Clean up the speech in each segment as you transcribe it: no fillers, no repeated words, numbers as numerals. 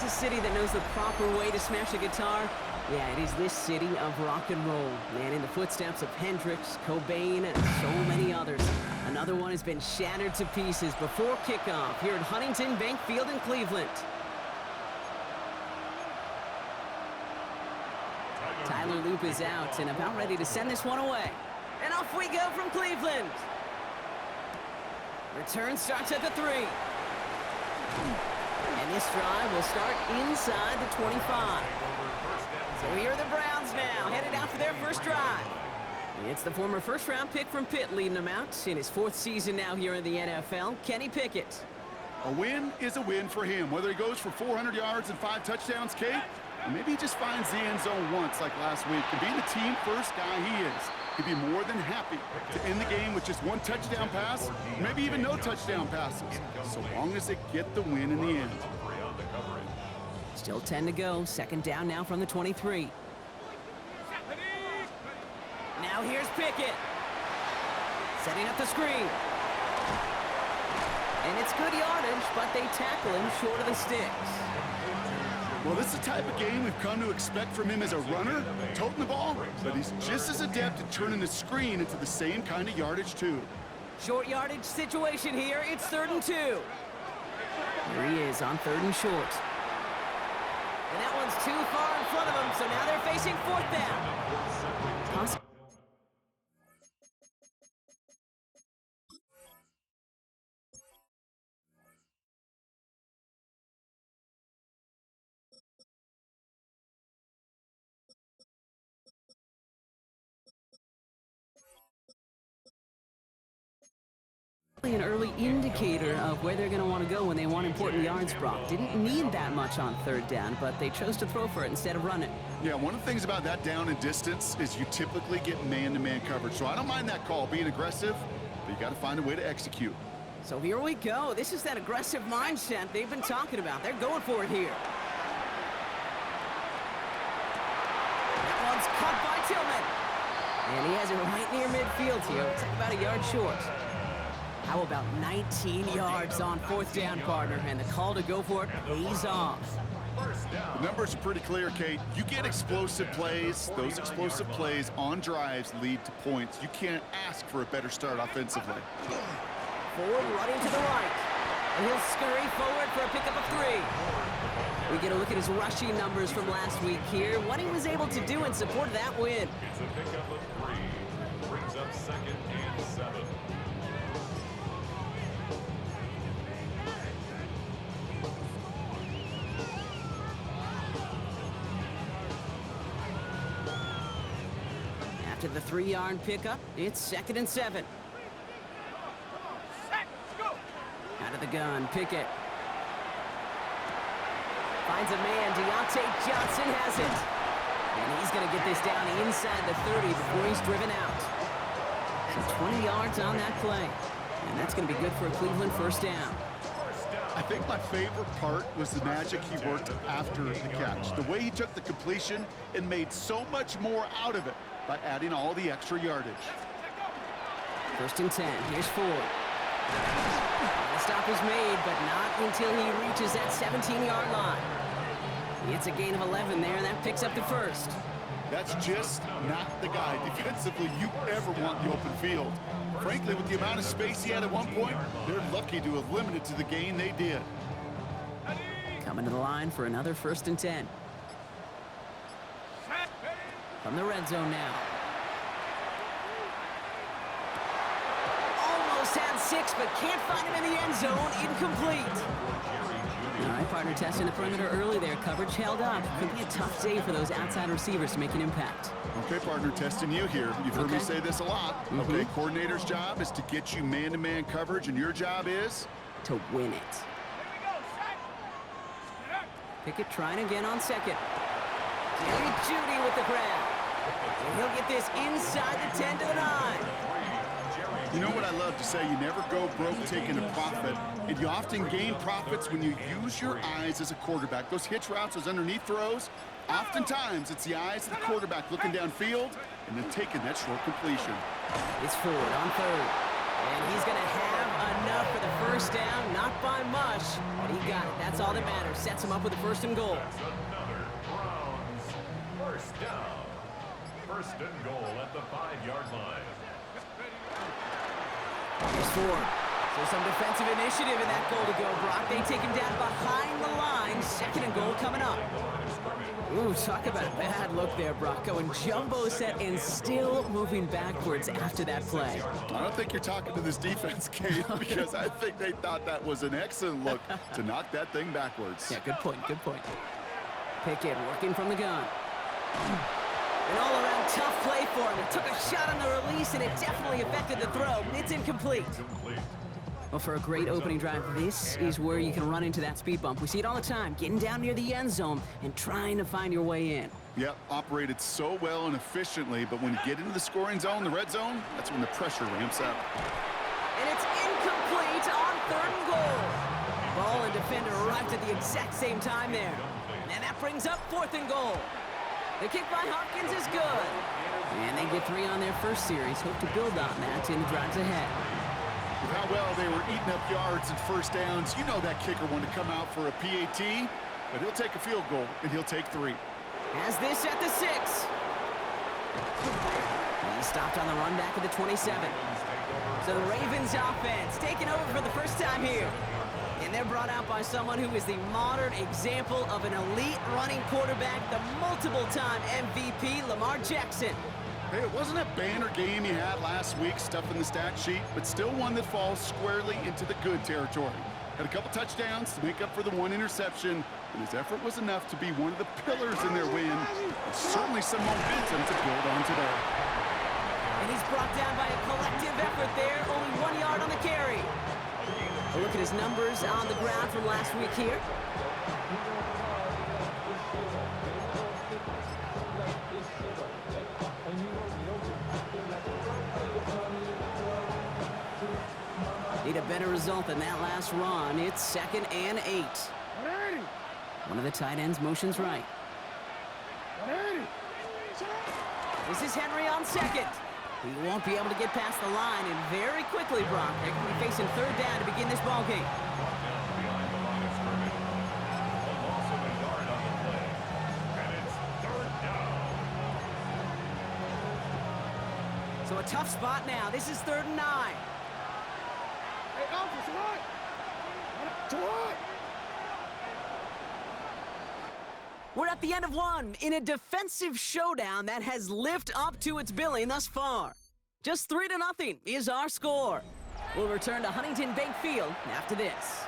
there's a city that knows the proper way to smash a guitar, yeah, it is this city of rock and roll. Man, in the footsteps of Hendrix, Cobain, and so many others. Another one has been shattered to pieces before kickoff here at Huntington Bank Field in Cleveland. Tyler Loop is out and about ready to send this one away. And off we go from Cleveland. Return starts at the 3. And this drive will start inside the 25. So here are the Browns now, headed out for their first drive. It's the former first-round pick from Pitt leading them out in his 4th season now here in the NFL, Kenny Pickett. A win is a win for him, whether he goes for 400 yards and 5 touchdowns, Kate, or maybe he just finds the end zone once like last week. And being the team-first guy he is, he'd be more than happy to end the game with just 1 touchdown pass, maybe even no touchdown passes, so long as they get the win in the end. Still 10 to go, second down now from the 23. Now here's Pickett. Setting up the screen. And it's good yardage, but they tackle him short of the sticks. Well, this is the type of game we've come to expect from him as a runner, toting the ball, but he's just as adept at turning the screen into the same kind of yardage, too. Short yardage situation here. It's 3rd and 2. Here he is on 3rd and short. And that one's too far in front of him, so now they're facing 4th down. An early indicator of where they're going to want to go when they want important yards, Brock. Didn't need that much on 3rd down, but they chose to throw for it instead of run it. Yeah, one of the things about that down and distance is you typically get man-to-man coverage. So I don't mind that call, being aggressive, but you got to find a way to execute. So here we go. This is that aggressive mindset they've been talking about. They're going for it here. That one's caught by Tillman. And he has it right near midfield here. It's like about a yard short. How about 19 yards on 4th down, partner? And the call to go for it pays off. The numbers are pretty clear, Kate. You get explosive plays. Those explosive plays on drives lead to points. You can't ask for a better start offensively. Forward running to the right. And he'll scurry forward for a pickup of 3. We get a look at his rushing numbers from last week here. What he was able to do in support of that win. It's a pickup of 3. Brings up 2nd and 7. To the 3-yard pickup, it's 2nd and 7. Out of the gun, Pickett. Finds a man, Deontay Johnson has it. And he's going to get this down inside the 30 before he's driven out. So 20 yards on that play. And that's going to be good for a Cleveland 1st down. I think my favorite part was the magic he worked after the catch. The way he took the completion and made so much more out of it by adding all the extra yardage. 1st and 10. Here's Ford. The stop is made, but not until he reaches that 17-yard line. It's a gain of 11 there, and that picks up the 1st. That's just not the guy defensively you ever want in the open field. Frankly, with the amount of space he had at one point, they're lucky to have limited to the gain they did. Coming to the line for another 1st and 10. From the red zone now. Almost had 6, but can't find him in the end zone. Incomplete. All right, partner, testing the perimeter early there. Coverage held up. Could be a tough day for those outside receivers to make an impact. Okay, partner, testing you here. You've heard me say this a lot. Okay, coordinator's job is to get you man-to-man coverage, and your job is? To win it. Pickett trying again on 2nd. Jerry Jeudy with the grab. And he'll get this inside the 10 to the 9. You know what I love to say? You never go broke taking a profit, and you often gain profits when you use your eyes as a quarterback. Those hitch routes, those underneath throws, oftentimes it's the eyes of the quarterback looking downfield and then taking that short completion. It's Ford on 3rd. And he's going to have enough for the first down. Not by much, but he got it. That's all that matters. Sets him up with a 1st and goal. That's another Browns first down. 1st and goal at the 5-yard line. Here's Ford. So some defensive initiative in that goal to go, Brock. They take him down behind the line. 2nd and goal coming up. Ooh, talk about a bad look there, Brock. Going jumbo set and still moving backwards after that play. I don't think you're talking to this defense, Kate, because I think they thought that was an excellent look to knock that thing backwards. Yeah, good point, good point. Pickett working from the gun. An all-around tough play for him. He took a shot on the release, and it definitely affected the throw. It's incomplete. Well, for a great opening drive, this is where you can run into that speed bump. We see it all the time, getting down near the end zone and trying to find your way in. Yep, operated so well and efficiently, but when you get into the scoring zone, the red zone, that's when the pressure ramps up. And it's incomplete on 3rd and goal. Ball and defender arrived at the exact same time there. And that brings up 4th and goal. The kick by Hopkins is good. And they get 3 on their first series. Hope to build on that in the drives ahead. With how well they were eating up yards and 1st downs, you know that kicker wanted to come out for a PAT, but he'll take a field goal, and he'll take 3. Has this at the 6. He stopped on the run back at the 27. So the Ravens offense taking over for the first time here. And they're brought out by someone who is the modern example of an elite running quarterback, the multiple-time MVP, Lamar Jackson. Hey, it wasn't a banner game he had last week, stuff in the stat sheet, but still one that falls squarely into the good territory. Had a couple touchdowns to make up for the 1 interception, and his effort was enough to be one of the pillars in their win. And certainly some momentum to build on today. And he's brought down by a collective effort there, only 1 yard on the carry. A look at his numbers on the ground from last week here. Need a better result than that last run. It's 2nd and 8. One of the tight ends motions right. This is Henry on 2nd. He won't be able to get past the line, and very quickly, Brock, they're going to be facing 3rd down to begin this ball game. Behind the line of scrimmage. A loss of a yard on the play. And it's 3rd down. So a tough spot now. This is 3rd and 9. Hey, Alfred, to what? To what? We're at the end of 1 in a defensive showdown that has lived up to its billing thus far. Just 3-0 is our score. We'll return to Huntington Bank Field after this.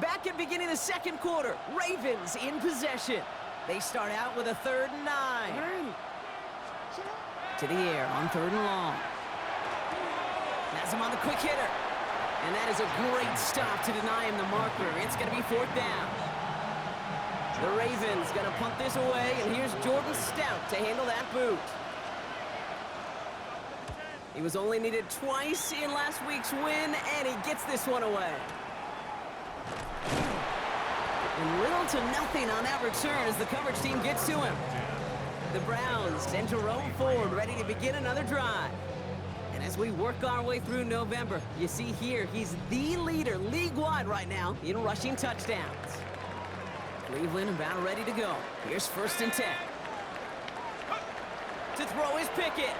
Back at beginning of the 2nd quarter, Ravens in possession. They start out with a 3rd and 9. To the air on 3rd and long. Has him on the quick hitter. And that is a great stop to deny him the marker. It's going to be 4th down. The Ravens going to punt this away, and here's Jordan Stout to handle that boot. He was only needed twice in last week's win, and he gets this one away. And little to nothing on that return as the coverage team gets to him. The Browns send Jerome Ford ready to begin another drive. And as we work our way through November, you see here he's the leader league-wide right now in rushing touchdowns. Cleveland about ready to go. Here's 1st and 10. To throw is Pickett.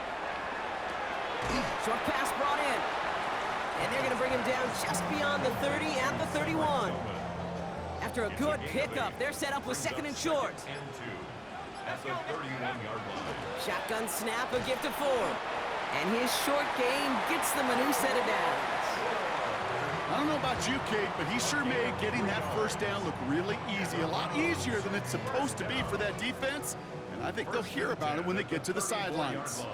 Short pass brought in. And they're going to bring him down just beyond the 30 at the 31. After a good pickup, they're set up with 2nd and short. At the 31-yard line. Shotgun snap, a gift to Ford. And his short game gets them a new set of downs. I don't know about you, Kate, but he sure made getting that 1st down look really easy. A lot easier than it's supposed to be for that defense. And I think they'll hear about it when they get to the sidelines.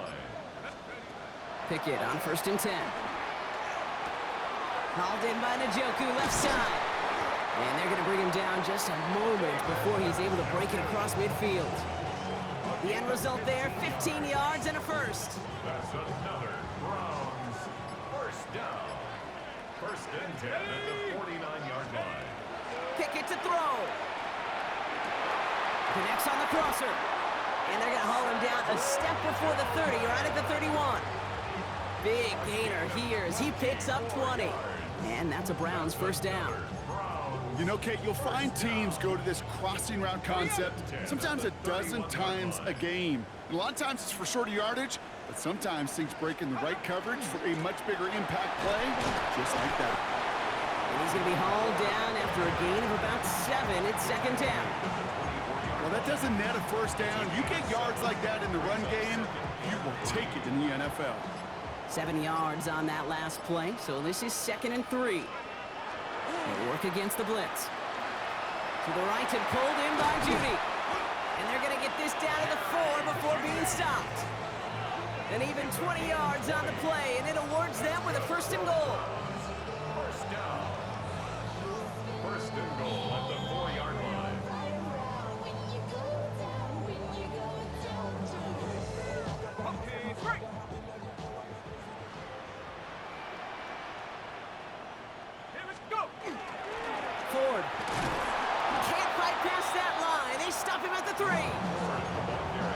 Pickett on 1st and 10. Hauled in by Njoku, left side. And they're going to bring him down just a moment before he's able to break it across midfield. The end result there, 15 yards and a first. That's another Browns first down. 1st and 10 at the 49-yard line. Pickett to throw. Connects on the crosser. And they're going to haul him down a step before the 30, right at the 31. Big gainer here as he picks up 20. And that's a Browns first down. You know, Kate, you'll find teams go to this crossing route concept sometimes a dozen times a game. And a lot of times it's for shorter yardage, but sometimes things break in the right coverage for a much bigger impact play, just like that. And he's going to be hauled down after a gain of about 7. It's second down. Well, that doesn't net a first down. You get yards like that in the run game, you will take it in the NFL. 7 yards on that last play, so this is 2nd and 3. They work against the blitz. To the right and pulled in by Judy. And they're going to get this down to the 4 before being stopped. And even 20 yards on the play, and it awards them with a first and goal. First down. First and goal at the 4-yard line. Okay, break. Here we go. Ford. Can't fight past that line. They stop him at the 3.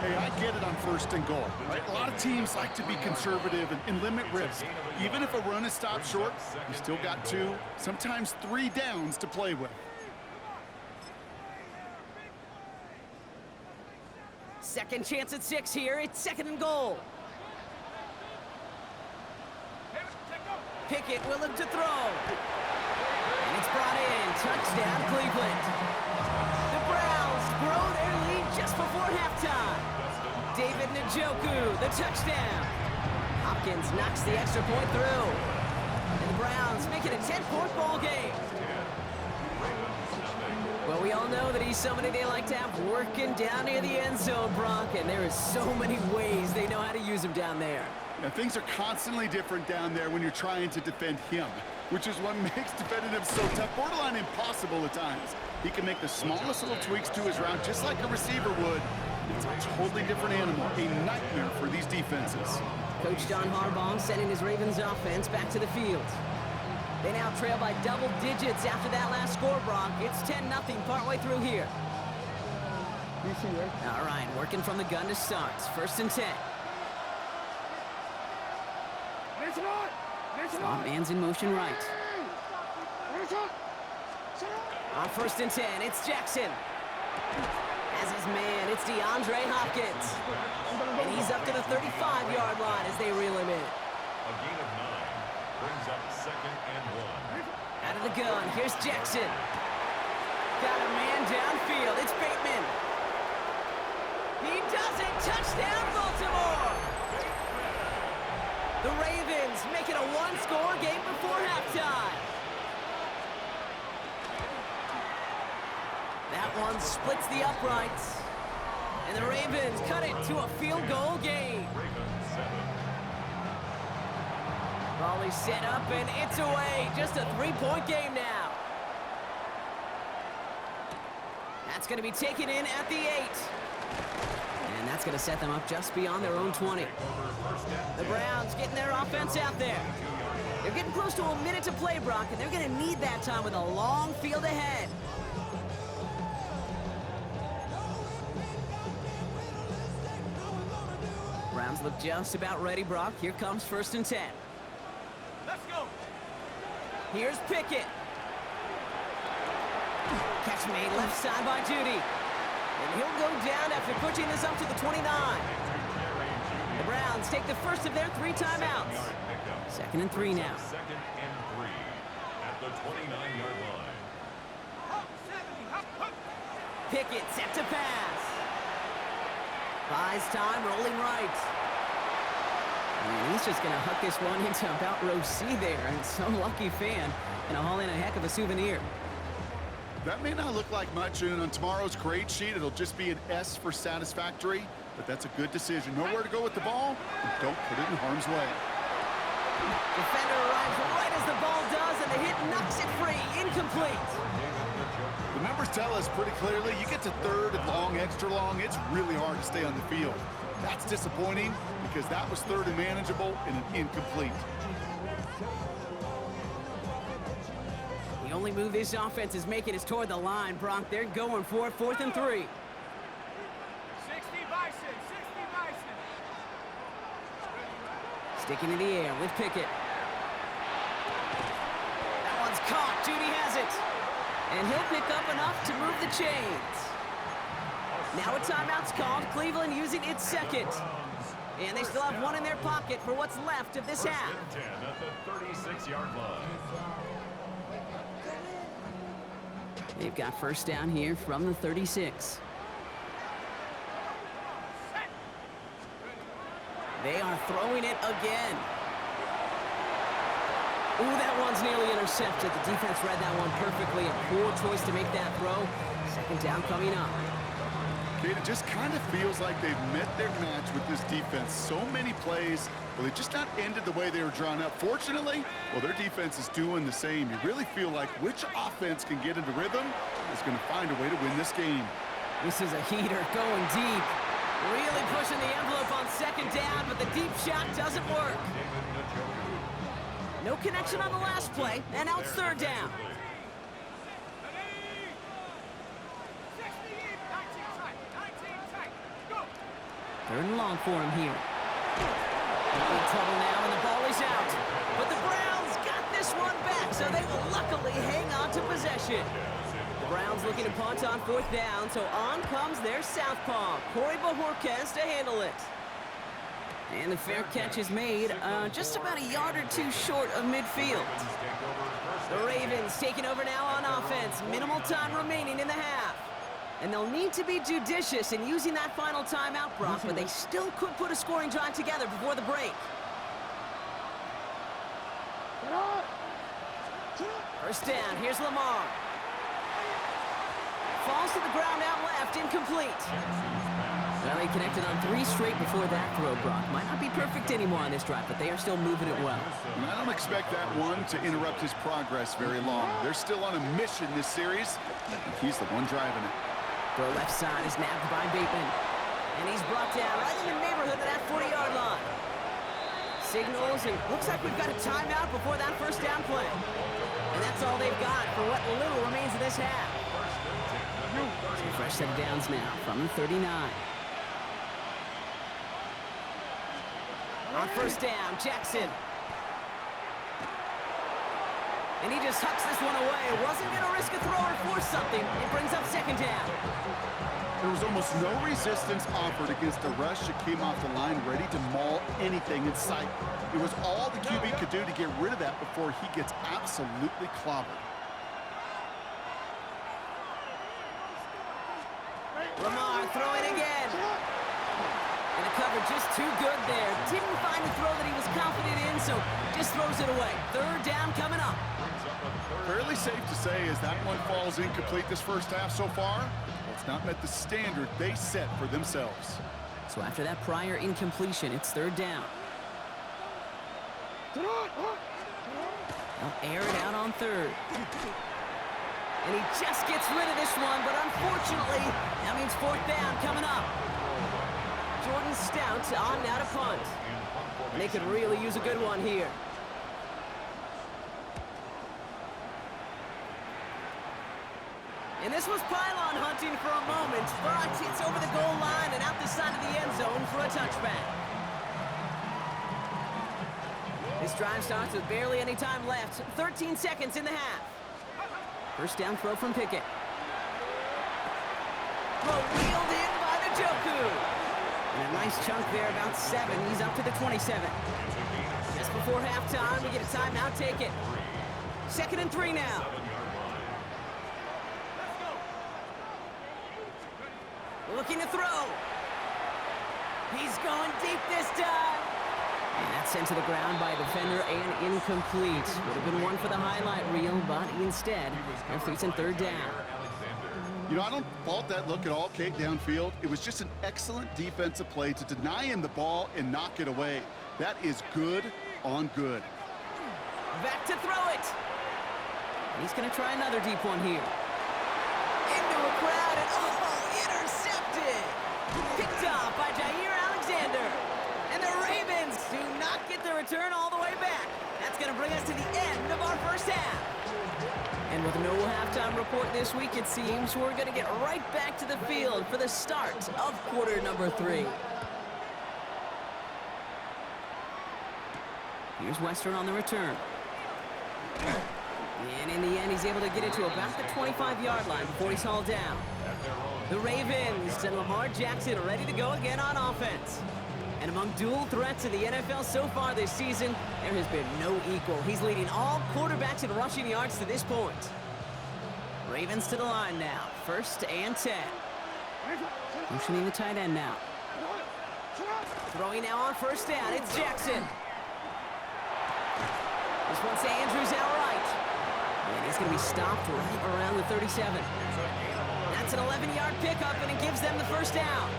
Hey, I get it on first and goal, right? A lot of teams like to be conservative and limit risk. Even if a run is stopped short, you still got 2, sometimes 3 downs to play with. Second chance at 6 here. It's 2nd and goal. Pickett will look to throw. And it's brought in. Touchdown, Cleveland. The Browns grow their lead just before halftime. David Njoku, the touchdown. Hopkins knocks the extra point through. And the Browns make it a 10-point ball game. Well, we all know that he's somebody they like to have working down near the end zone, Brock, and there is so many ways they know how to use him down there. Now, things are constantly different down there when you're trying to defend him, which is what makes defending him so tough, borderline impossible at times. He can make the smallest little tweaks to his route just like a receiver would. It's a totally different animal, a nightmare for these defenses. Coach John Harbaugh sending his Ravens offense back to the field. They now trail by double digits after that last score, Brock. It's 10-0 partway through here. All right, working from the gun to start. First and 10. Slot man's in motion right. On first and 10, it's Jackson. As his man, it's DeAndre Hopkins. And he's up to the 35-yard line as they reel him in. A gain of 9 brings up 2nd and 1. Out of the gun, here's Jackson. Got a man downfield, it's Bateman. He does it, touchdown Baltimore! The Ravens make it a 1-score game before halftime. That one splits the uprights. And the Ravens cut it to a field goal game. Ravens 7. Ball is set up and it's away. Just a 3-point game now. That's going to be taken in at the 8. And that's going to set them up just beyond their own 20. The Browns getting their offense out there. They're getting close to a minute to play, Brock, and they're going to need that time with a long field ahead. Browns look just about ready, Brock. Here comes first and 10. Let's go. Here's Pickett. Catch made left side by Judy. And he'll go down after pushing this up to the 29. The Browns take the first of their 3 timeouts. 2nd and 3 now. 2nd and 3 at the 29-yard line. Pickett set to pass. Buys time, rolling right. And he's just going to huck this one into about row C there. And some lucky fan going to haul in a heck of a souvenir. That may not look like much, and on tomorrow's grade sheet, it'll just be an S for satisfactory, but that's a good decision. Know where to go with the ball, and don't put it in harm's way. Defender arrives right as the ball does, and the hit knocks it free. Incomplete. The numbers tell us pretty clearly, you get to 3rd and long, extra long, it's really hard to stay on the field. That's disappointing because that was 3rd and manageable and an incomplete. The only move this offense is making is toward the line, Brock. They're going for it, 4th and 3. 60 Bison, 60 Bison. Sticking in the air with Pickett. That one's caught. Judy has it. And he'll pick up enough to move the chains. Now a timeout's called. Cleveland using its second. And they still have one in their pocket for what's left of this half. 10 at the 36-yard line. They've got first down here from the 36. They are throwing it again. Ooh, that one's nearly intercepted. The defense read that one perfectly. A poor choice to make that throw. Second down coming up. It just kind of feels like they've met their match with this defense. So many plays, well, they just not ended the way they were drawn up. Fortunately, well, their defense is doing the same. You really feel like which offense can get into rhythm is going to find a way to win this game. This is a heater going deep. Really pushing the envelope on second down, but the deep shot doesn't work. No connection on the last play, and now it's third down. Third and long for him here. In trouble now, and the ball is out. But the Browns got this one back, so they will luckily hang on to possession. The Browns looking to punt on 4th down, so on comes their southpaw, Corey Bajorquez, to handle it. And the fair catch is made just about a yard or two short of midfield. The Ravens taking over now on offense. Minimal time remaining in the half. And they'll need to be judicious in using that final timeout, Brock, but they still could put a scoring drive together before the break. First down, here's Lamar. Falls to the ground out left, incomplete. Well, they connected on 3 straight before that throw, Brock. Might not be perfect anymore on this drive, but they are still moving it well. And I don't expect that one to interrupt his progress very long. They're still on a mission this series. He's the one driving it. Throw left side is nabbed by Bateman. And he's brought down right in the neighborhood of that 40-yard line. Signals, and looks like we've got a timeout before that first down play. And that's all they've got for what little remains of this half. So fresh set of downs now from the 39. On first down, Jackson. And he just hucks this one away. Wasn't going to risk a throw or force something. It brings up second down. There was almost no resistance offered against a rush that came off the line ready to maul anything in sight. It was all the QB could do to get rid of that before he gets absolutely clobbered. Lamar throwing again. And the cover just too good there. Didn't find the throw that he was confident in, so just throws it away. Third down coming up. Fairly safe to say as that one falls incomplete this first half so far, well, it's not met the standard they set for themselves. So after that prior incompletion, it's third down. They'll air it out on third. And he just gets rid of this one, but unfortunately, that means fourth down coming up. Jordan Stout on now to punt. And they could really use a good one here. And this was pylon hunting for a moment, but it's over the goal line and out the side of the end zone for a touchback. This drive starts with barely any time left. 13 seconds in the half. First down throw from Pickett. Throw wheeled in by the Njoku. And a nice chunk there, about 7. He's up to the 27. Just before halftime, we get a timeout, take it. 2nd and 3 now. Looking to throw. He's going deep this time. And that's sent to the ground by a defender and incomplete. Would have been one for the highlight reel, but instead, they're facing third down. You know, I don't fault that look at all, Kate, downfield. It was just an excellent defensive play to deny him the ball and knock it away. That is good on good. Back to throw it. He's going to try another deep one here. Into a crowd and intercepted. Picked off by Jair Alexander. And the Ravens do not get the return all the way back. That's going to bring us to the end of our first half. And And with no halftime report this week, it seems we're going to get right back to the field for the start of quarter number 3. Here's Western on the return. And in the end, he's able to get it to about the 25-yard line before he's hauled down. The Ravens and Lamar Jackson are ready to go again on offense. And among dual threats in the NFL so far this season, there has been no equal. He's leading all quarterbacks in rushing yards to this point. Ravens to the line now. 1st and 10. Motioning the tight end now. Throwing now on 1st down. It's Jackson. This one's to Andrews outright. And he's going to be stopped right around the 37. That's an 11-yard pickup, and it gives them the 1st down.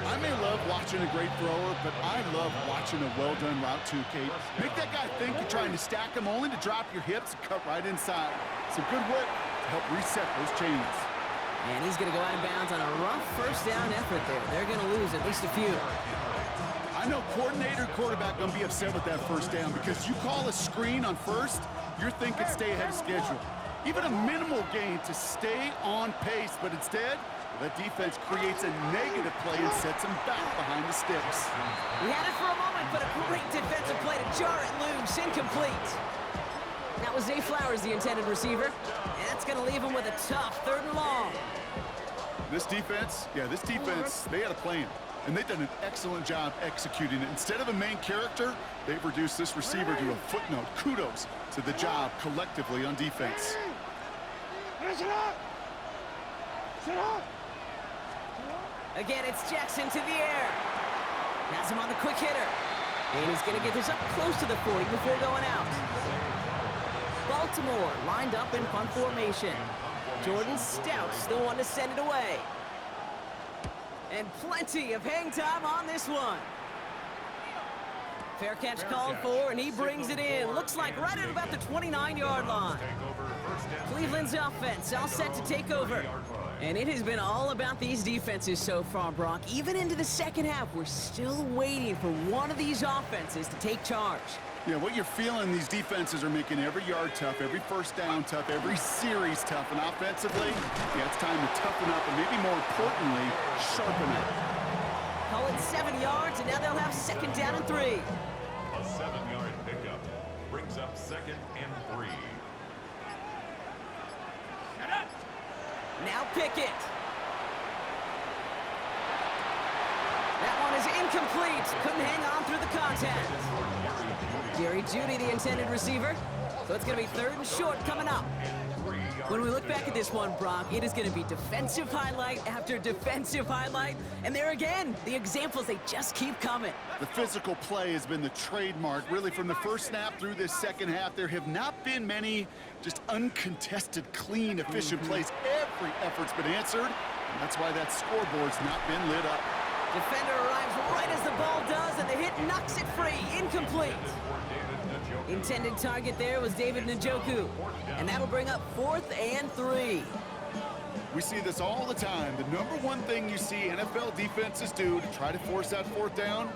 I may love watching a great thrower, but I love watching a well-done route too, Kate. Make that guy think you're trying to stack him only to drop your hips and cut right inside. Some good work to help reset those chains. And he's going to go out of bounds on a rough 1st down effort there. They're going to lose at least a few. I know coordinator and quarterback going to be upset with that 1st down because you call a screen on 1st, you're thinking stay ahead of schedule. Even a minimal gain to stay on pace, but instead, that defense creates a negative play and sets him back behind the sticks. We had it for a moment, but a great defensive play to jar it loose. Incomplete. That was Zay Flowers, the intended receiver. And that's going to leave him with a tough 3rd and long. This defense, they had a plan. And they've done an excellent job executing it. Instead of a main character, they've reduced this receiver to a footnote. Kudos to the job collectively on defense. Again, it's Jackson to the air. Has him on the quick hitter. And he's going to get this up close to the 40 before going out. Baltimore lined up in punt formation. Jordan Stout's the one to send it away. And plenty of hang time on this one. Fair catch called for, and he brings it in. Looks like right at about the 29-yard line. Cleveland's offense all set to take over. And it has been all about these defenses so far, Brock. Even into the 2nd half, we're still waiting for one of these offenses to take charge. Yeah, what you're feeling, these defenses are making every yard tough, every 1st down tough, every series tough. And offensively, yeah, it's time to toughen up and maybe more importantly, sharpen it. Call it 7 yards, and now they'll have 2nd down and 3. A 7-yard pickup brings up 2nd and 3. Now Pickett. That one is incomplete. Couldn't hang on through the contact. Jerry Jeudy, the intended receiver. So it's going to be 3rd and short coming up. When we look back at this one, Brock, it is going to be defensive highlight after defensive highlight. And there again, the examples, they just keep coming. The physical play has been the trademark. Really, from the 1st snap through this 2nd half, there have not been many just uncontested, clean, efficient plays. Every effort's been answered, and that's why that scoreboard's not been lit up. Defender arrives right as the ball does, and the hit knocks it free. Incomplete. Intended target there was David Njoku, and that'll bring up 4th and 3. We see this all the time. The number one thing you see NFL defenses do to try to force that 4th down,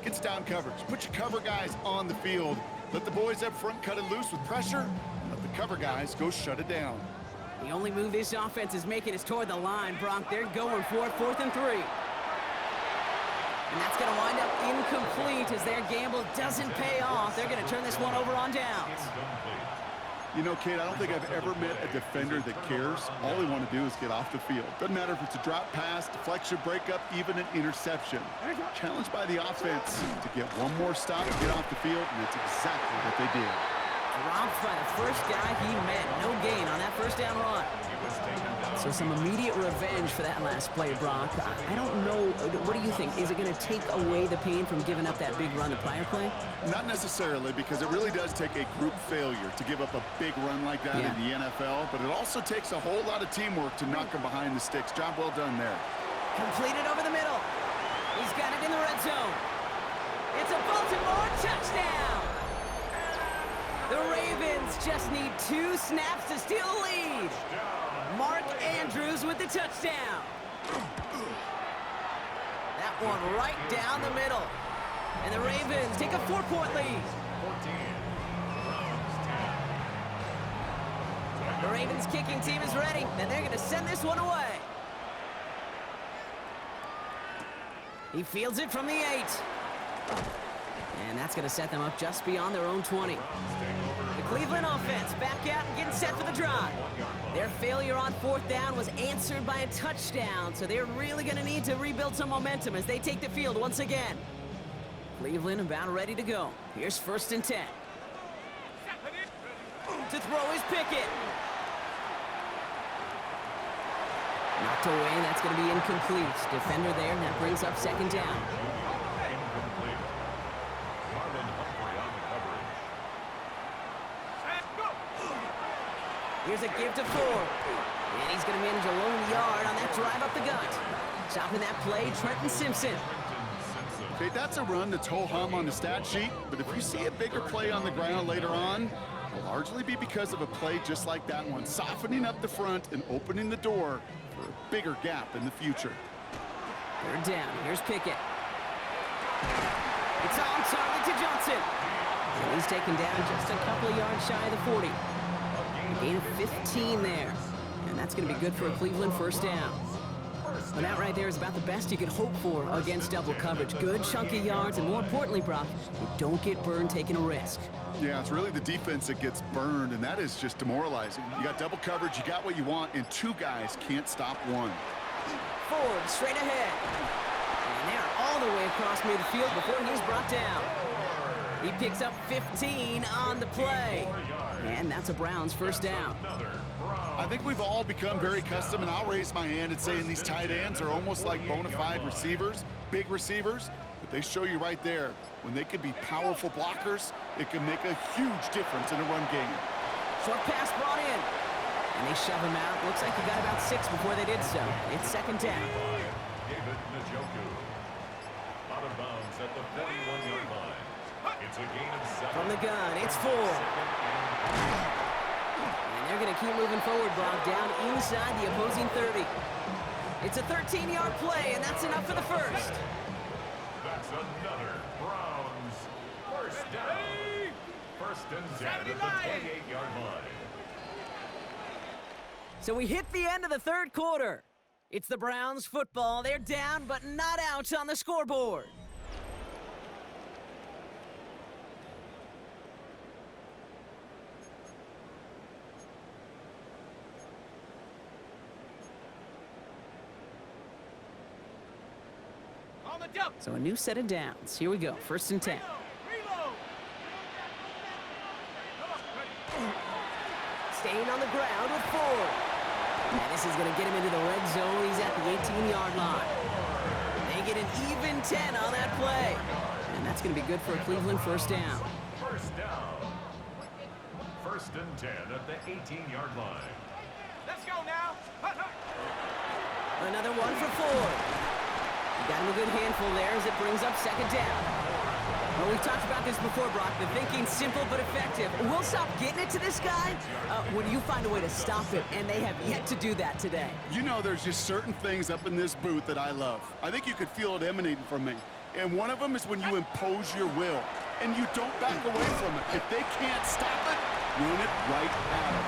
gets down coverage. Put your cover guys on the field. Let the boys up front cut it loose with pressure. Let the cover guys go shut it down. The only move this offense is making is toward the line, Brock. They're going for it, 4th and 3. And that's going to wind up incomplete as their gamble doesn't pay off. They're going to turn this one over on downs. You know, Kate, I don't think I've ever met a defender that cares. All they want to do is get off the field. Doesn't matter if it's a drop pass, deflection, breakup, even an interception. Challenged by the offense to get one more stop and get off the field, and that's exactly what they did. Dropped by the 1st guy he met. No gain on that 1st down run. So some immediate revenge for that last play, Brock. I don't know. What do you think? Is it going to take away the pain from giving up that big run the prior play? Not necessarily, because it really does take a group failure to give up a big run like that in the NFL. But it also takes a whole lot of teamwork to knock him behind the sticks. Job well done there. Completed over the middle. He's got it in the red zone. It's a Baltimore touchdown. The Ravens just need 2 snaps to steal the lead. Mark Andrews with the touchdown. That one right down the middle. And the Ravens take a 4-point lead. 14. The Ravens kicking team is ready, and they're going to send this one away. He fields it from the 8. And that's going to set them up just beyond their own 20. The Cleveland offense back out and getting set for the drive. Their failure on 4th down was answered by a touchdown, so they're really going to need to rebuild some momentum as they take the field once again. Cleveland about ready to go. Here's 1st and 10. To throw is Pickett. Knocked away, that's going to be incomplete. Defender there, and that brings up 2nd down. Incomplete. Marlon Humphrey on the coverage. Here's a give to Ford. And he's going to manage a lone yard on that drive up the gut. Stopping that play, Trenton Simpson. Okay, that's a run that's ho-hum on the stat sheet, but if you see a bigger play on the ground later on, it'll largely be because of a play just like that one, softening up the front and opening the door for a bigger gap in the future. 3rd down. Here's Pickett. It's on target to Johnson. And he's taken down just a couple of yards shy of the 40. A gain of 15 there. And that's going to be good for a Cleveland 1st down. Well, that right there is about the best you can hope for against double coverage. Good chunky yards, and more importantly, Brock, you don't get burned taking a risk. Yeah, it's really the defense that gets burned, and that is just demoralizing. You got double coverage, you got what you want, and 2 guys can't stop one. Ford straight ahead. And they're all the way across midfield before he's brought down. He picks up 15 on the play. And that's a Browns 1st down. I think we've all become very accustomed, and I'll raise my hand and say these tight ends are almost like bona fide receivers, big receivers, but they show you right there, when they can be powerful blockers, it can make a huge difference in a run game. Short pass brought in. And they shove him out. Looks like he got about 6 before they did so. It's 2nd down. David Njoku. Out of bounds at the 41-yard line. It's a gain of 7. From the gun, it's 4. And they're going to keep moving forward, Brock, down inside the opposing 30. It's a 13-yard play, and that's enough for the 1st. That's another Browns 1st down. 1st and 10 at the 28-yard line. So we hit the end of the 3rd quarter. It's the Browns football. They're down, but not out on the scoreboard. So a new set of downs. Here we go. 1st and 10. Staying on the ground with Ford. And this is going to get him into the red zone. He's at the 18-yard line. They get an even 10 on that play. And that's going to be good for a Cleveland 1st down. 1st down. 1st and 10 at the 18-yard line. Let's go now. Another one for Ford. Got him a good handful there as it brings up 2nd down. Well, we've talked about this before, Brock. The thinking's simple but effective. We'll stop getting it to this guy when you find a way to stop him, and they have yet to do that today. You know, there's just certain things up in this booth that I love. I think you could feel it emanating from me. And one of them is when you impose your will, and you don't back away from it. If they can't stop it, run it right at them.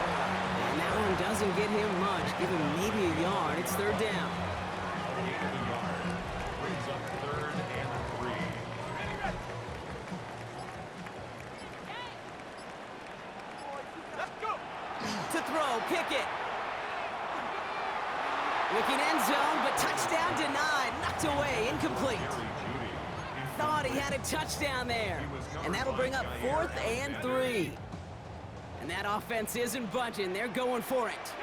And that one doesn't get him much. Give him maybe a yard. It's 3rd down. Brings up 3rd and 3. Let's go. To throw, Pickett. Looking end zone, but touchdown denied. Knocked away, incomplete. Thought he had a touchdown there. And that'll bring up 4th and 3. And that offense isn't budging. They're going for it.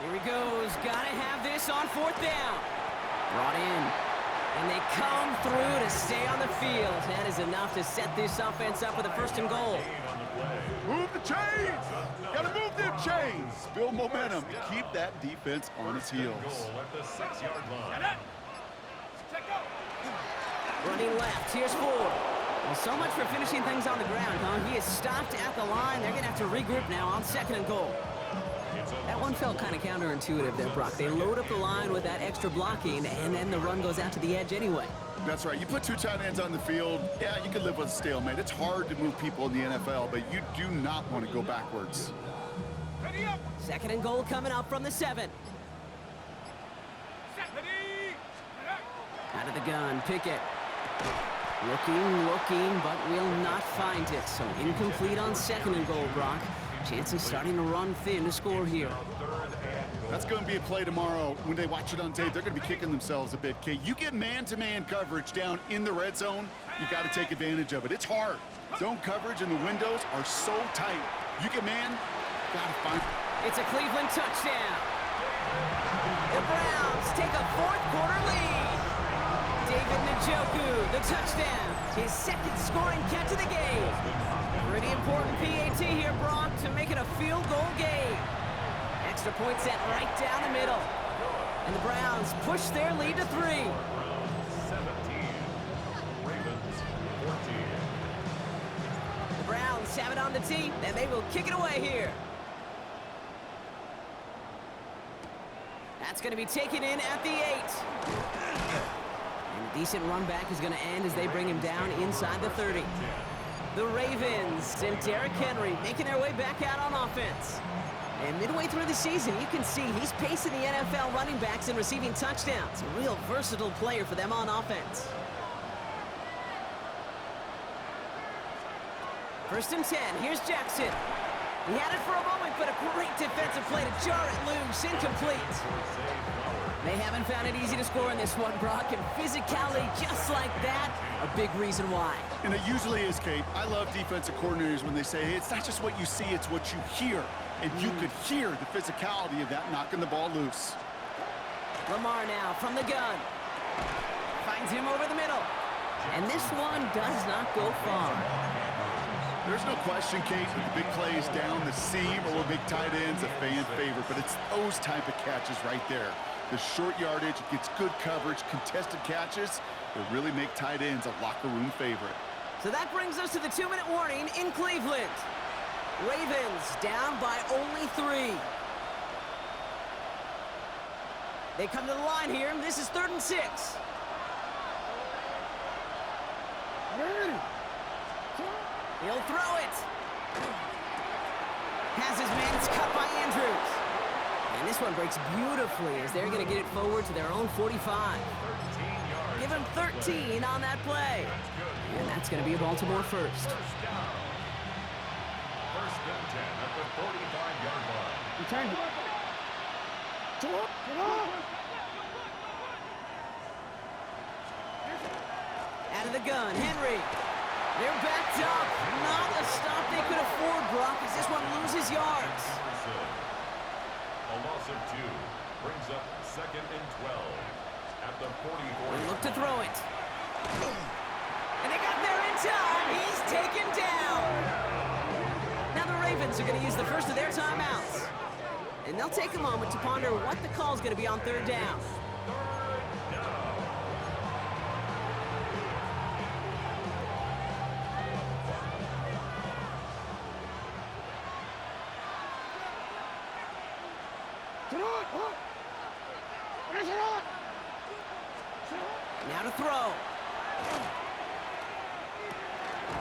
Here he goes. Gotta have this on 4th down. Brought in. And they come through to stay on the field. That is enough to set this offense up with a 1st and goal. Move the chains! Gotta move them chains! Build momentum. Keep that defense on its heels. Goal at the 6-yard line. Running left. Here's Ford. Well, so much for finishing things on the ground, huh? He is stopped at the line. They're going to have to regroup now on 2nd and goal. That one felt kind of counterintuitive there, Brock. They load up the line with that extra blocking, and then the run goes out to the edge anyway. That's right. You put two tight ends on the field, yeah, you can live with a stalemate. It's hard to move people in the NFL, but you do not want to go backwards. Ready up. 2nd and goal coming up from the 7. Set. Ready. Out of the gun, Pickett. Looking, but will not find it. So incomplete on 2nd and goal, Brock. Chances starting to run thin to score here. That's going to be a play tomorrow. When they watch it on tape, they're going to be kicking themselves a bit, Kate. You get man-to-man coverage down in the red zone, you got to take advantage of it. It's hard. Zone coverage and the windows are so tight. You get man, got to find it. It's a Cleveland touchdown. The Browns take a 4th quarter lead. David Njoku, the touchdown. His 2nd scoring catch of the game. Pretty important PAT here, Brock, to make it a field goal game. Extra point set right down the middle. And the Browns push their lead to 3. 17. Ravens 14. The Browns have it on the tee, and they will kick it away here. That's going to be taken in at the 8. And a decent run back is going to end as they bring him down inside the 30. The Ravens and Derrick Henry making their way back out on offense. And midway through the season, you can see he's pacing the NFL running backs and receiving touchdowns. A real versatile player for them on offense. 1st and 10. Here's Jackson. He had it for a moment, but a great defensive play to jar it loose. Incomplete. They haven't found it easy to score in this one, Brock, and physicality just like that, a big reason why. And it usually is, Kate. I love defensive coordinators when they say, hey, it's not just what you see, it's what you hear. And you could hear the physicality of that knocking the ball loose. Lamar now from the gun. Finds him over the middle. And this one does not go far. There's no question, Kate, that the big plays down the seam or big tight ends, a fan favorite, but it's those type of catches right there. The short yardage, it gets good coverage, contested catches, they really make tight ends a locker room favorite. So that brings us to the 2-minute warning in Cleveland. Ravens down by only 3. They come to the line here. This is 3rd and 6. He'll throw it. Has his man. It's cut by Andrews. And this one breaks beautifully as they're going to get it forward to their own 45. Give him 13 on that play. And that's going to be a Baltimore first. 1st and 10 at the 45-yard line. Return. Out of the gun, Henry. They're backed up. Not a stop they could afford, Brock, as this one loses yards. A loss of 2 brings up 2nd and 12 at the 44. They look to throw it. And they got there in time. He's taken down. Now the Ravens are going to use the first of their timeouts. And they'll take a moment to ponder what the call is going to be on 3rd down. Now to throw.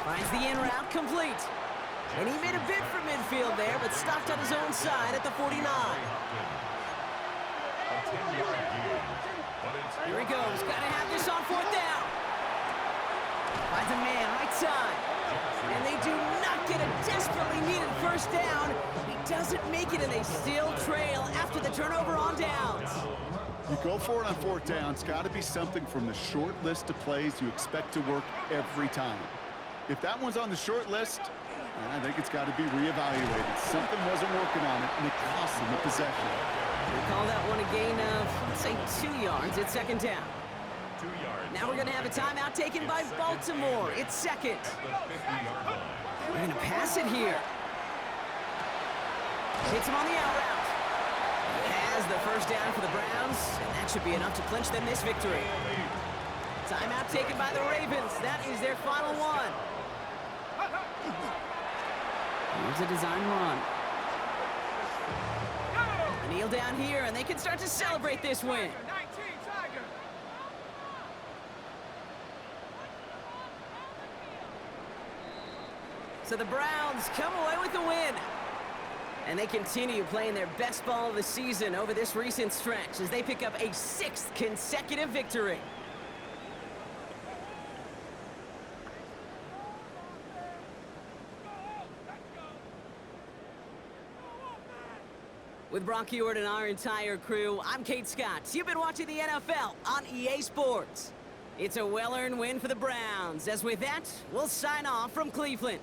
Finds the in route complete. And he made a bid for midfield there, but stopped on his own side at the 49. Here he goes. Got to have this on 4th down. Finds a man right side. And they do not get a desperately needed 1st down. He doesn't make it, and they still trail after the turnover on downs. You go for it on 4th down. It's got to be something from the short list of plays you expect to work every time. If that one's on the short list, I think it's got to be reevaluated. Something wasn't working on it, and it cost them the possession. We call that one a gain of, let's say, 2 yards at 2nd down. 2 yards. Now we're going to have a timeout taken by Baltimore. It's 2nd. We're going to pass it here. Hits him on the out route. Has the 1st down for the Browns, and that should be enough to clinch them this victory. Timeout taken by the Ravens. That is their final one. Here's a design run. Kneel down here, and they can start to celebrate this win. 19 Tiger. So the Browns come away with the win. And they continue playing their best ball of the season over this recent stretch as they pick up a 6th consecutive victory. With Brock Ewart and our entire crew, I'm Kate Scott. You've been watching the NFL on EA Sports. It's a well-earned win for the Browns. As with that, we'll sign off from Cleveland.